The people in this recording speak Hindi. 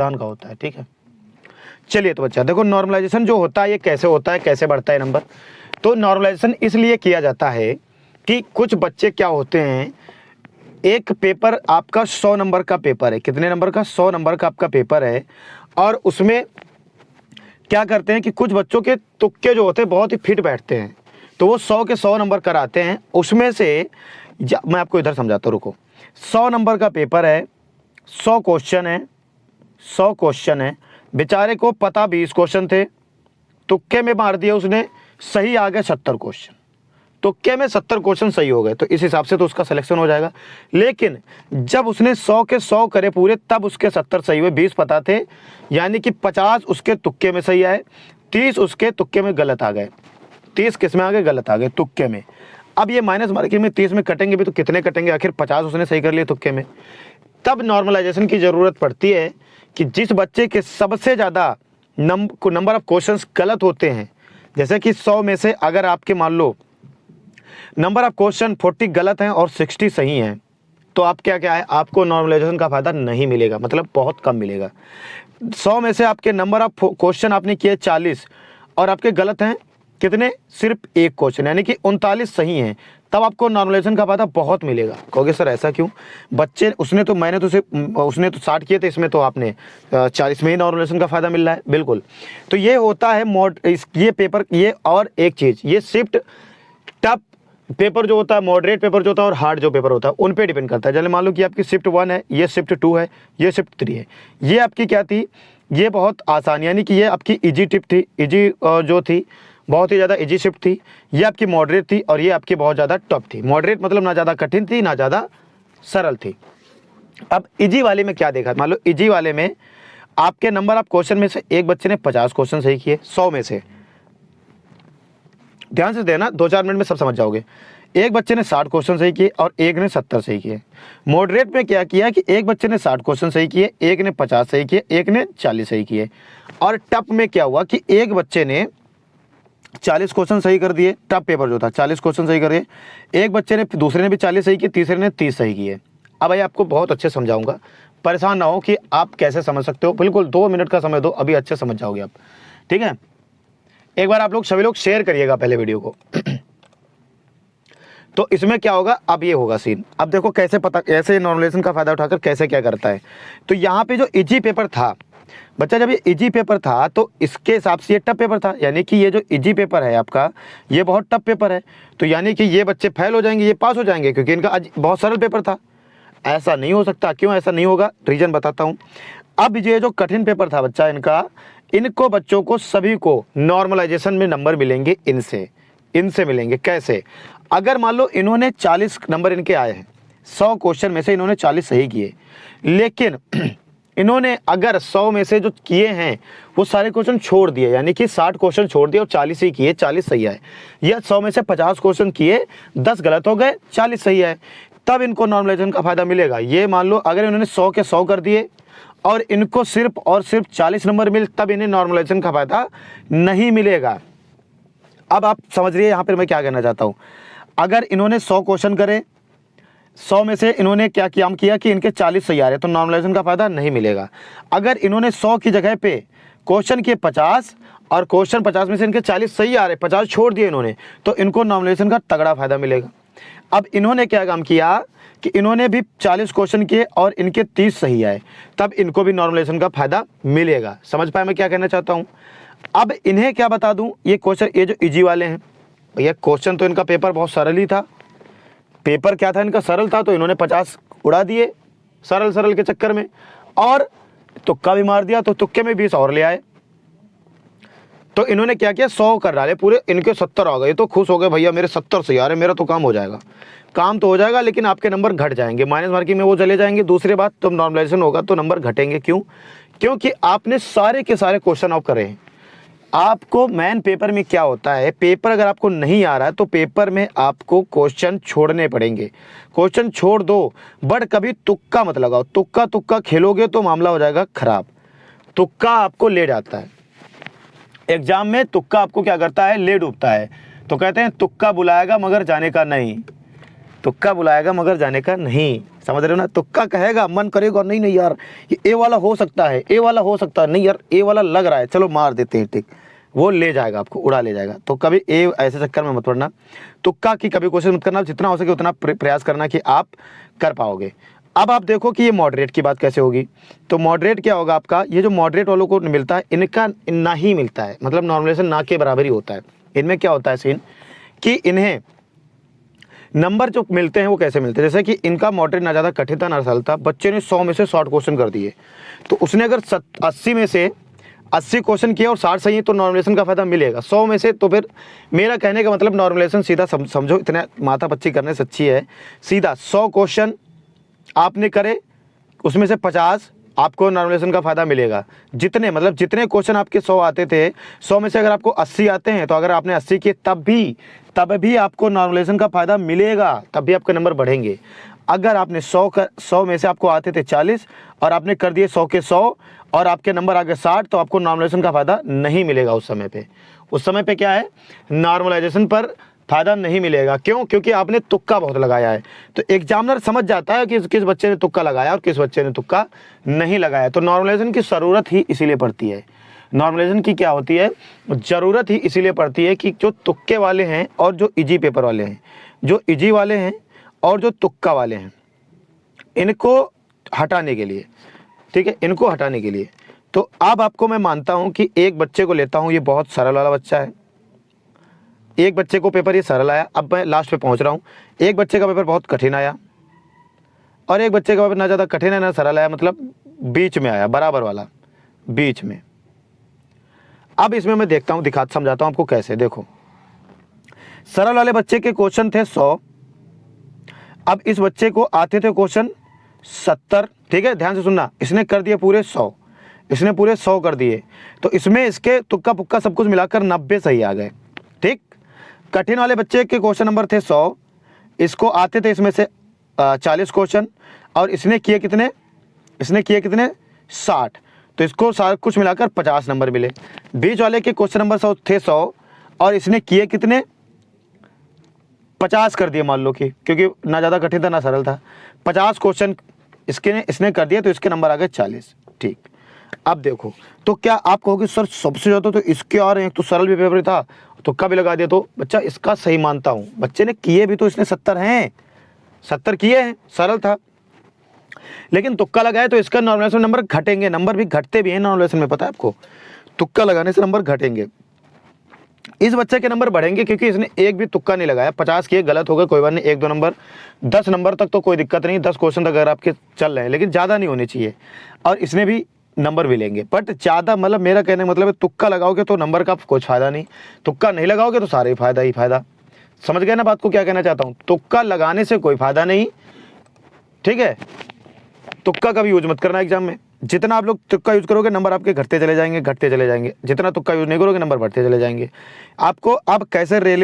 दान का होता है। ठीक है, चलिए तो बच्चा देखो नॉर्मलाइजेशन जो होता है ये कैसे होता है, कैसे बढ़ता है नंबर। तो नॉर्मलाइजेशन इसलिए किया जाता है कि कुछ बच्चे क्या होते हैं, एक पेपर आपका 100 नंबर का पेपर है, कितने नंबर का, 100 नंबर का आपका पेपर है, और उसमें क्या करते हैं कि कुछ बच्चों के तुक्के जो होते हैं बहुत ही फिट बैठते हैं, तो वो 100 के 100 नंबर कराते हैं। उसमें से मैं आपको इधर समझाता हूँ, रुको। 100 नंबर का पेपर है, 100 क्वेश्चन है, 100 क्वेश्चन है, बेचारे को पता 20 क्वेश्चन थे, तुक्के में मार दिया उसने, सही आ गए 70 क्वेश्चन, तुक्के में 70 क्वेश्चन सही हो गए, तो इस हिसाब से तो उसका सिलेक्शन हो जाएगा। लेकिन जब उसने 100 के 100 करे पूरे, तब उसके 70 सही हुए, 20 पता थे, यानी कि 50 उसके तुक्के में सही आए, 30 उसके तुक्के में गलत आ गए। 30 किस में आ गए, गलत आ गए, तुक्के में। अब ये माइनस मार्किंग में 30 में कटेंगे भी तो कितने कटेंगे, आखिर 50 उसने सही कर लिए तुक्के में। तब नॉर्मलाइजेशन की ज़रूरत पड़ती है कि जिस बच्चे के सबसे ज़्यादा नंबर ऑफ क्वेश्चंस गलत होते हैं, जैसे कि 100 में से अगर आपके मान लो नंबर ऑफ क्वेश्चन 40 गलत हैं और 60 सही हैं, तो आप क्या है, आपको नॉर्मलाइजेशन का फ़ायदा नहीं मिलेगा, मतलब बहुत कम मिलेगा। 100 में से आपके नंबर ऑफ क्वेश्चन आपने किए 40 और आपके गलत हैं कितने, सिर्फ एक क्वेश्चन, यानी कि 39 सही हैं, तब आपको नॉर्मलाइजेशन का फ़ायदा बहुत मिलेगा। कहोगे सर ऐसा क्यों, बच्चे उसने तो 60 किए थे, इसमें तो आपने 40 में ही नॉर्मलाइजेशन का फ़ायदा मिल रहा है। बिल्कुल, तो ये होता है ये पेपर, ये और एक चीज़, ये शिफ्ट टफ पेपर जो होता है, मॉडरेट पेपर जो होता है और हार्ड जो पेपर होता है, उन पे डिपेंड करता है। चलिए मान लो कि आपकी शिफ्ट 1 है, ये शिफ्ट 2 है, ये शिफ्ट 3 है। ये आपकी क्या थी, ये बहुत आसान, यानी कि ये आपकी इजी टिप थी, इजी जो थी, बहुत ही ज़्यादा इजी शिफ्ट थी। ये आपकी मॉडरेट थी और ये आपकी बहुत ज़्यादा टफ थी। मॉडरेट मतलब ना ज़्यादा कठिन थी ना ज़्यादा सरल थी। अब इजी वाले में क्या देखा, मान लो इजी वाले में आपके नंबर ऑफ क्वेश्चन में से एक बच्चे ने 50 क्वेश्चन सही किए 100 में से, ध्यान से देना, 2-4 मिनट में सब समझ जाओगे। एक बच्चे ने 60 क्वेश्चन सही किए और एक ने 70 सही किए। मॉडरेट में क्या किया कि एक बच्चे ने 60 क्वेश्चन सही किए, एक ने 50 सही किए, एक ने 40 सही किए। और टफ में क्या हुआ कि एक बच्चे ने 40 क्वेश्चन सही कर दिए, टफ पेपर जो था 40 क्वेश्चन सही कर दिए, एक बच्चे ने, दूसरे ने भी 40 सही किए, तीसरे ने 30 सही किए। अब भाई आपको बहुत अच्छे समझाऊंगा, परेशान ना हो कि आप कैसे समझ सकते हो, बिल्कुल 2 मिनट का समय दो, अभी अच्छे समझ जाओगे आप। ठीक है, एक बार आप लोग सभी लोग शेयर करिएगा पहले वीडियो को। तो इसमें क्या होगा, अब ये होगा सीन। अब देखो कैसे पता, ऐसे नॉर्मलाइजेशन का फायदा उठाकर कैसे क्या करता है। तो यहाँ पे जो इजी पेपर था बच्चा, जब ये इजी पेपर था तो इसके हिसाब से ये टफ पेपर था, यानी कि ये जो इजी पेपर है आपका ये बहुत टफ पेपर है, तो यानी कि ये बच्चे फेल हो जाएंगे, ये पास हो जाएंगे, क्योंकि इनका आज बहुत सरल पेपर था। ऐसा नहीं हो सकता, क्यों ऐसा नहीं होगा, रीजन बताता हूँ। अब ये जो कठिन पेपर था बच्चा इनका, इनको बच्चों को सभी को नॉर्मलाइजेशन में नंबर मिलेंगे, इनसे मिलेंगे। कैसे, अगर मान लो इन्होंने 40 नंबर इनके आए हैं, 100 क्वेश्चन में से इन्होंने 40 सही किए, लेकिन इन्होंने अगर 100 में से जो किए हैं वो सारे क्वेश्चन छोड़ दिए, यानी कि 60 क्वेश्चन छोड़ दिए और 40 ही किए, 40 सही आए, या 100 में से 50 क्वेश्चन किए, 10 गलत हो गए, 40 सही आए, तब इनको नॉर्मलाइजेशन का फायदा मिलेगा। ये मान लो अगर इन्होंने 100 के 100 कर दिए और इनको सिर्फ और सिर्फ 40 नंबर मिले, तब इन्हें नॉर्मलाइजेशन का फायदा नहीं मिलेगा। अब आप समझ रही है यहाँ पर मैं क्या कहना चाहता हूँ। अगर इन्होंने 100 क्वेश्चन करे, 100 में से इन्होंने क्या काम किया कि इनके 40 सही आ रहे, तो नॉर्मलाइजेशन का फायदा नहीं मिलेगा। अगर इन्होंने 100 की जगह पे क्वेश्चन किए 50 और क्वेश्चन 50 में से इनके 40 सही आ रहे, 50 छोड़ दिए इन्होंने, तो इनको नॉर्मलाइजेशन का तगड़ा फायदा मिलेगा। अब इन्होंने क्या काम किया कि इन्होंने भी 40 क्वेश्चन किए और इनके 30 सही आए, तब इनको भी नॉर्मलाइजेशन का फायदा मिलेगा। समझ पाए मैं क्या कहना चाहता हूँ। अब इन्हें क्या बता दूं, ये क्वेश्चन, ये जो इजी वाले हैं भैया, क्वेश्चन तो इनका पेपर बहुत सरल ही था, पेपर क्या था इनका, सरल था, तो इन्होंने 50 उड़ा दिए सरल के चक्कर में, और तुक्का भी मार दिया, तो तुक्के में 20 और ले आए। तो इन्होंने क्या किया, 100 कर डाले पूरे, इनके 70 आ गए, तो खुश हो गए, भैया मेरे 70 सही आ रहे, मेरा तो काम हो जाएगा। काम तो हो जाएगा, लेकिन आपके नंबर घट जाएंगे, माइनस मार्किंग में वो चले जाएंगे। दूसरी बात, तो नॉर्मलाइजेशन होगा तो नंबर घटेंगे, क्यों, क्योंकि आपने सारे के सारे क्वेश्चन ऑफ करे हैं। आपको मेन पेपर में क्या होता है, पेपर अगर आपको नहीं आ रहा है तो पेपर में आपको क्वेश्चन छोड़ने पड़ेंगे। क्वेश्चन छोड़ दो, बट कभी तुक्का मत लगाओ, तुक्का खेलोगे तो मामला हो जाएगा खराब। तुक्का आपको ले जाता है एग्जाम में, तुक्का आपको क्या करता है, ले डूबता है। तो कहते हैं तुक्का बुलाएगा मगर जाने का नहीं, तुक्का बुलाएगा मगर जाने का नहीं। समझ रहे हो ना, तुक्का कहेगा, मन करेगा नहीं नहीं यार ये ए वाला हो सकता है, ए वाला हो सकता है, नहीं यार ए वाला लग रहा है, चलो मार देते हैं टिक, वो ले जाएगा आपको, उड़ा ले जाएगा। तो कभी ए ऐसे चक्कर में मत पड़ना, तुक्का की कभी कोशिश मत करना, जितना हो सके उतना प्रयास करना कि आप कर पाओगे। अब आप देखो कि ये मॉडरेट की बात कैसे होगी। तो मॉडरेट क्या होगा आपका, ये जो मॉडरेट वालों को मिलता है इनका ना ही मिलता है, मतलब नॉर्मलाइजेशन ना के बराबर ही होता है। इनमें क्या होता है सीन कि इन्हें नंबर जो मिलते हैं वो कैसे मिलते हैं, जैसे कि इनका मॉडरेट ना ज़्यादा कठिन था ना सरल था, बच्चे ने 100 में से 60 क्वेश्चन कर दिए, तो उसने अगर 80 में से 80 क्वेश्चन किया और 60 सही है तो नॉर्मलाइजेशन का फायदा मिलेगा। 100 में से तो फिर मेरा कहने का मतलब नॉर्मलाइजेशन सीधा समझो, इतना माथा पच्ची करने से अच्छी है, सीधा 100 क्वेश्चन आपने करे उसमें से 50 आपको नॉर्मलाइजेशन का फायदा मिलेगा। जितने मतलब जितने क्वेश्चन आपके 100 आते थे, 100 में से अगर आपको 80 आते हैं तो अगर आपने 80 किए तब भी आपको नॉर्मलाइजेशन का फायदा मिलेगा, तब भी आपके नंबर बढ़ेंगे। अगर आपने 100 में से आपको आते थे 40 और आपने कर दिए 100 के 100 और आपके नंबर आ गए 60, तो आपको नॉर्मलाइजेशन का फायदा नहीं मिलेगा उस समय पे। उस समय पे क्या है, नॉर्मलाइजेशन पर फायदा नहीं मिलेगा। क्यों? क्योंकि आपने तुक्का बहुत लगाया है। तो एग्जामिनर समझ जाता है कि किस बच्चे ने तुक्का लगाया और किस बच्चे ने तुक्का नहीं लगाया। तो नॉर्मलाइजेशन की ज़रूरत ही इसीलिए पड़ती है, नॉर्मलाइजेशन की क्या होती है, ज़रूरत ही इसीलिए पड़ती है कि जो तुक्के वाले हैं और जो इजी पेपर वाले हैं, जो इजी वाले हैं और जो तुक्का वाले हैं, इनको हटाने के लिए, ठीक है, इनको हटाने के लिए। तो अब आपको मैं मानता हूं कि एक बच्चे को लेता हूं, ये बहुत सरल वाला बच्चा है, एक बच्चे को पेपर ये सरल आया, अब मैं लास्ट पे पहुंच रहा हूं। एक बच्चे का पेपर बहुत कठिन आया और एक बच्चे का पेपर ना ज़्यादा कठिन है ना सरल आया, मतलब बीच में आया, बराबर वाला बीच में। अब इसमें मैं देखता हूं, समझाता हूं आपको कैसे। देखो, सरल वाले बच्चे के क्वेश्चन थे 100, अब इस बच्चे को आते थे क्वेश्चन 70, ठीक है, ध्यान से सुनना, इसने कर दिए पूरे 100, इसने पूरे 100 कर दिए, तो इसमें इसके तुक्का पुक्का सब कुछ मिलाकर 90 सही आ गए, ठीक। कठिन वाले बच्चे के क्वेश्चन नंबर थे 100, इसको आते थे इसमें से 40 क्वेश्चन और इसने किए कितने, 60, तो इसको सारा कुछ मिलाकर 50 नंबर मिले। बीच वाले के क्वेश्चन नंबर 100 थे 100 और इसने किए कितने, 50 कर दिए मान लो, कि क्योंकि ना ज़्यादा कठिन था ना सरल था, 50 क्वेश्चन इसने कर दिया, तो इसके नंबर आ गए 40, ठीक। अब देखो, तो क्या आप कहोगे सर सबसे ज़्यादा तो इसके आ रहे हैं, तो सरल भी पेपर था, तुक्का भी लगा दिया, तो बच्चा इसका सही मानता हूँ, बच्चे ने किए भी तो इसने 70 हैं, 70 किए हैं, सरल था, लेकिन तुक्का लगाए तो इसका नॉर्मलाइजेशन नंबर घटेंगे, नंबर भी घटते भी हैं नॉर्मलाइजेशन में, पता है आपको, तुक्का लगाने से नंबर घटेंगे। इस बच्चे के नंबर बढ़ेंगे क्योंकि इसने एक भी तुक्का नहीं लगाया, 50 किए, गलत हो गए कोई बात नहीं, 1-2 नंबर, 10 नंबर तक तो कोई दिक्कत नहीं, 10 क्वेश्चन तक अगर आपके चल रहे हैं, लेकिन ज़्यादा नहीं होने चाहिए, और इसमें भी नंबर भी लेंगे, बट ज़्यादा, मतलब मेरा कहने का मतलब है तुक्का लगाओगे तो नंबर का कुछ फ़ायदा नहीं, तुक्का नहीं लगाओगे तो सारे फ़ायदा ही फ़ायदा। समझ गए ना बात को, क्या कहना चाहता हूँ, तुक्का लगाने से कोई फ़ायदा नहीं, ठीक है। तुक्का का भी यूज मत करना एग्जाम में, जितना आप लोग तुक्का यूज करोगे नंबर आपके घटते चले जाएंगे, जितना तुक्का यूज नहीं करोगे नंबर बढ़ते चले जाएंगे। आपको अब कैसे रेल